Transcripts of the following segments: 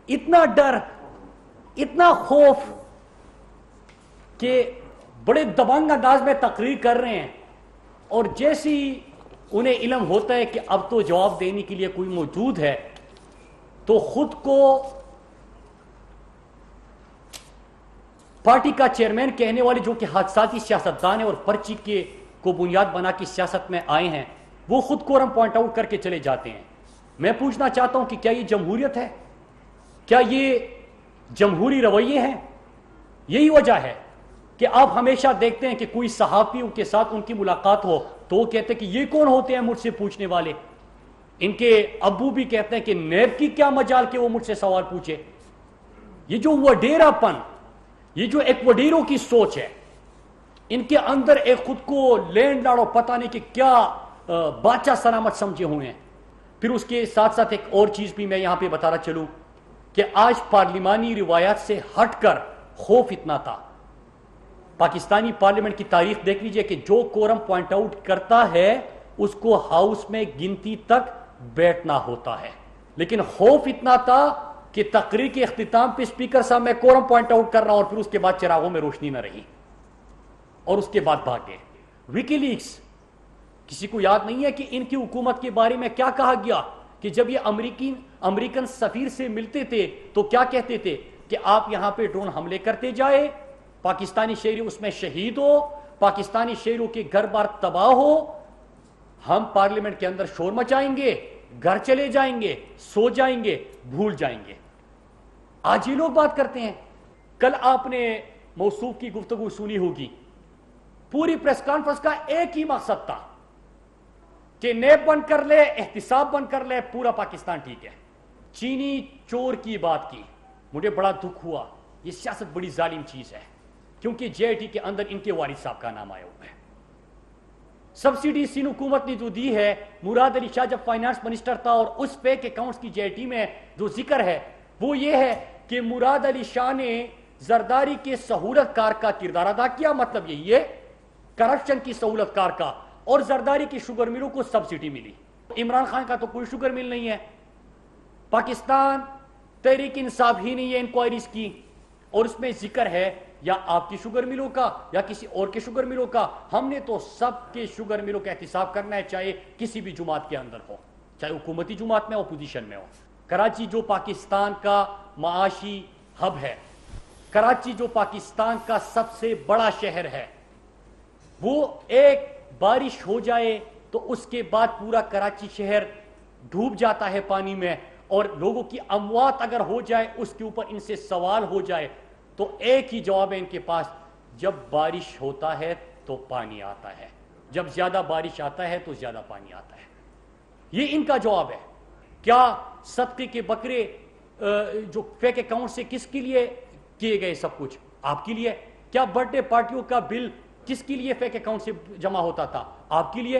اتنا ڈر، اتنا خوف کہ بڑے دبنگ انداز میں تقریر کر رہے ہیں، اور جیسی انہیں علم ہوتا ہے کہ اب تو جواب دینے کے لیے کوئی موجود ہے تو خود کو پارٹی کا چیئرمین کہنے والے، جو کہ حادثاتی سیاستدان ہیں اور پرچی کے کو بنیاد بنا کے سیاست میں آئے ہیں، وہ خود کو پوائنٹ آؤٹ کر کے چلے جاتے ہیں۔ میں پوچھنا چاہتا ہوں کہ کیا یہ جمہوریت ہے؟ کیا یہ جمہوری رویے ہیں؟ یہی وجہ ہے کہ آپ ہمیشہ دیکھتے ہیں کہ کوئی صحافیوں کے ساتھ ان کی ملاقات ہو تو وہ کہتے ہیں کہ یہ کون ہوتے ہیں مجھ سے پوچھنے والے؟ ان کے ابو بھی کہتے ہیں کہ نیب کی کیا مجال کہ وہ مجھ سے سوال پوچھے۔ یہ جو وڈیرا پن، یہ جو ایک وڈیروں کی سوچ ہے، ان کے اندر ایک خود کو لینڈ لاڑو پتہ نہیں کہ کیا بادشاہ سلامت سمجھے ہوئے ہیں۔ پھر اس کے ساتھ ساتھ ایک اور چیز بھی میں یہاں پہ بتانا چلوں کہ آج پارلیمانی روایات سے ہٹ کر خوف اتنا تھا۔ پاکستانی پارلیمنٹ کی تاریخ دیکھ لیجئے کہ جو کورم پوائنٹ آؤٹ کرتا ہے اس کو ہاؤس میں گنتی تک بیٹھنا ہوتا ہے، لیکن خوف اتنا تھا کہ تقریر کے اختتام پہ اسپیکر صاحب میں کورم پوائنٹ آؤٹ کر رہا ہوں اور پھر اس کے بعد چراغوں میں روشنی نہ رہی اور اس کے بعد بھاگ گئے۔ ویکی لیکس، کسی کو یاد نہیں ہے کہ ان کی حکومت کے بارے میں کیا کہا گیا کہ جب یہ امریکن سفیر سے ملتے تھے تو کیا کہتے تھے کہ آپ یہاں پہ ڈرون حملے کرتے جائے، پاکستانی شہری اس میں شہید ہو، پاکستانی شہریوں کے گھر بار تباہ ہو، ہم پارلیمنٹ کے اندر شور مچائیں گے، گھر چلے جائیں گے، سو جائیں گے، بھول جائیں گے۔ آج یہ لوگ بات کرتے ہیں۔ کل آپ نے موصوف کی گفتگو سنی ہوگی، پوری پریس کانفرنس کا ایک ہی مقصد تھا کہ نیب بند کر لے، احتساب بند کر لے، پورا پاکستان ٹھیک ہے۔ چینی چور کی بات کی، مجھے بڑا دکھ ہوا۔ یہ سیاست بڑی ظالم چیز ہے، کیونکہ جے آئی ٹی کے اندر ان کے والد صاحب کا نام آیا ہوا ہے۔ سبسڈی سندھ حکومت نے جو دی ہے، مراد علی شاہ جب فائنانس منسٹر تھا، اور اس فیک اکاؤنٹس کی جے آئی ٹی میں جو ذکر ہے وہ یہ ہے کہ مراد علی شاہ نے زرداری کے سہولت کار کا کردار ادا کیا، مطلب یہی ہے کرپشن کی سہولت کار کا، اور زرداری کی شوگر ملوں کو سبسڈی ملی۔ عمران خان کا تو کوئی شوگر مل نہیں ہے، پاکستان تحریک انصاف ہی نہیں ہے انکوائریز کی، اور اس میں ذکر ہے یا آپ کی شوگر ملوں کا یا کسی اور کے شوگر ملوں کا۔ ہم نے تو سب کے شوگر ملوں کا احتساب کرنا ہے، چاہے کسی بھی جماعت کے اندر ہو، چاہے حکومتی جماعت میں اپوزیشن میں ہو۔ کراچی جو پاکستان کا معاشی ہب ہے، کراچی جو پاکستان کا سب سے بڑا شہر ہے، وہ ایک بارش ہو جائے تو اس کے بعد پورا کراچی شہر ڈوب جاتا ہے پانی میں، اور لوگوں کی اموات اگر ہو جائے، اس کے اوپر ان سے سوال ہو جائے تو ایک ہی جواب ہے ان کے پاس، جب بارش ہوتا ہے تو پانی آتا ہے، جب زیادہ بارش آتا ہے تو زیادہ پانی آتا ہے۔ یہ ان کا جواب ہے۔ کیا صدقے کے بکرے جو فیک اکاؤنٹ سے کس کے لیے کیے گئے؟ سب کچھ آپ کے لیے۔ کیا برتھ ڈے پارٹیوں کا بل کس کے لیے فیک اکاؤنٹ سے جمع ہوتا تھا؟ آپ کے لیے۔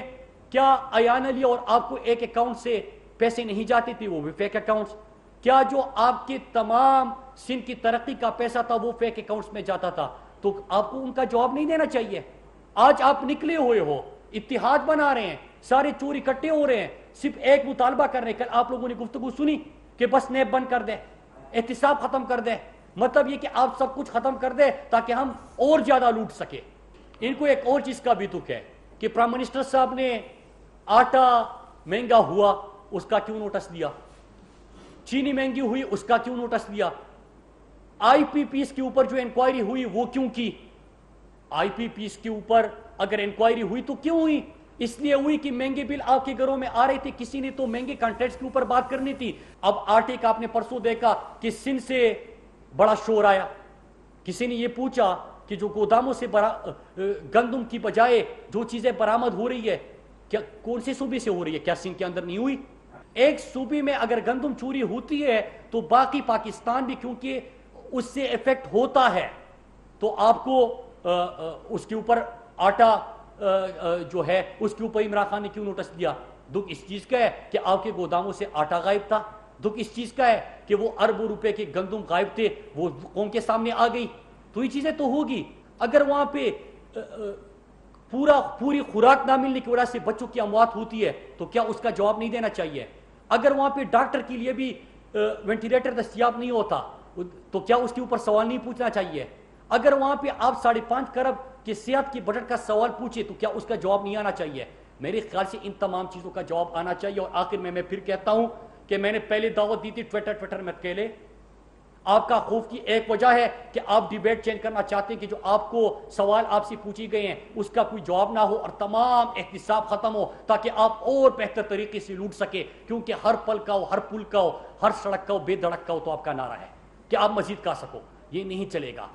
کیا ایان علی اور آپ کو ایک اکاؤنٹ سے پیسے نہیں جاتے تھے؟ وہ بھی فیک اکاؤنٹس۔ کیا جو آپ کے تمام سندھ کی ترقی کا پیسہ تھا وہ فیک اکاؤنٹس میں جاتا تھا؟ تو آپ کو ان کا جواب نہیں دینا چاہیے۔ آج آپ نکلے ہوئے ہو، اتحاد بنا رہے ہیں، سارے چور اکٹھے ہو رہے ہیں، صرف ایک مطالبہ کر رہے ہیں۔ کل آپ لوگوں نے گفتگو سنی کہ بس نیب بند کر دیں، احتساب ختم کر دیں، مطلب یہ کہ آپ سب کچھ ختم کر دیں تاکہ ہم اور زیادہ لوٹ سکے۔ ان کو ایک اور چیز کا بھی دکھ ہے کہ پرائم منسٹر صاحب نے آٹا مہنگا ہوا اس کا کیوں نوٹس دیا، چینی مہنگی ہوئی اس کا کیوں نوٹس دیا، آئی پی پیس کے اوپر جو انکوائری ہوئی وہ کیوں کی؟ آئی پی پیس کے اوپر اگر انکوائری ہوئی تو کیوں ہوئی؟ اس لیے ہوئی کہ مہنگے بل آپ کے گھروں میں آ رہے تھے، کسی نے تو مہنگے کانٹریکٹس کے اوپر بات کرنی تھی۔ اب آٹے کا آپ نے پرسوں دیکھا کہ سندھ سے بڑا شور آیا، کسی نے یہ پوچھا کہ جو گوداموں سے گندم کی بجائے جو چیزیں برآمد ہو رہی ہے کیا کون سے صوبے سے ہو رہی ہے؟ کیا سندھ کے اندر نہیں ہوئی؟ ایک صوبے میں اگر گندم چوری ہوتی ہے تو باقی پاکستان بھی کیونکہ اس سے افیکٹ ہوتا ہے، تو آپ کو اس کے اوپر آٹا جو ہے اس کے اوپر عمران خان نے کیوں نوٹس دیا؟ دکھ اس چیز کا ہے کہ آپ کے گوداموں سے آٹا غائب تھا، دکھ اس چیز کا ہے کہ وہ اربوں روپے کے گندم غائب تھے، وہ قوم کے سامنے آ گئی۔ تو یہ چیزیں تو ہوگی۔ اگر وہاں پہ پوری خوراک نہ ملنے کی وجہ سے بچوں کی اموات ہوتی ہے تو کیا اس کا جواب نہیں دینا چاہیے؟ اگر وہاں پہ ڈاکٹر کے لیے بھی وینٹیلیٹر دستیاب نہیں ہوتا تو کیا اس کے اوپر سوال نہیں پوچھنا چاہیے؟ اگر وہاں پہ آپ 5.5 ارب کی صحت کی بجٹ کا سوال پوچھے تو کیا اس کا جواب نہیں آنا چاہیے؟ میرے خیال سے ان تمام چیزوں کا جواب آنا چاہیے. اور آخر میں پھر کہتا ہوں کہ میں نے پہلے دعوت دی تھی ٹویٹر میں اکیلے. آپ کا خوف کی ایک وجہ ہے کہ آپ ڈیبیٹ چینج کرنا چاہتے ہیں کہ جو آپ کو سوال آپ سے پوچھی گئے ہیں اس کا کوئی جواب نہ ہو اور تمام احتساب ختم ہو تاکہ آپ اور بہتر طریقے سے لوٹ سکے. کیونکہ ہر پل کا ہو، ہر پل کا ہو، ہر سڑک کا ہو، بے دھڑک کا ہو تو آپ کا نعرہ ہے کہ آپ مزید کہا سکو. یہ نہیں چلے گا.